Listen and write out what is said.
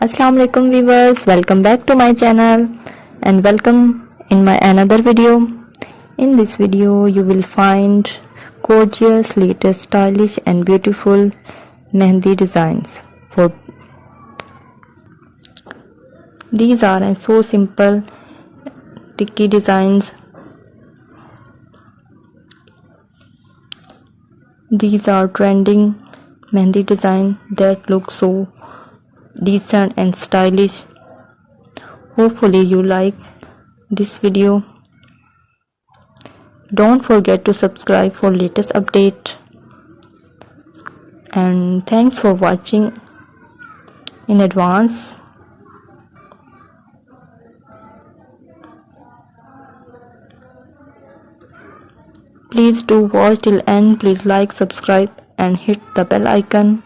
Assalamu alaikum viewers, welcome back to my channel and welcome in my another video. In this video you will find gorgeous, latest, stylish and beautiful mehndi designs. These are so simple Tikki designs. These are trending mehndi design that look so decent and stylish. Hopefully you like this video. Don't forget to subscribe for latest update, and thanks for watching in advance. Please do watch till end. Please like, subscribe and hit the bell icon.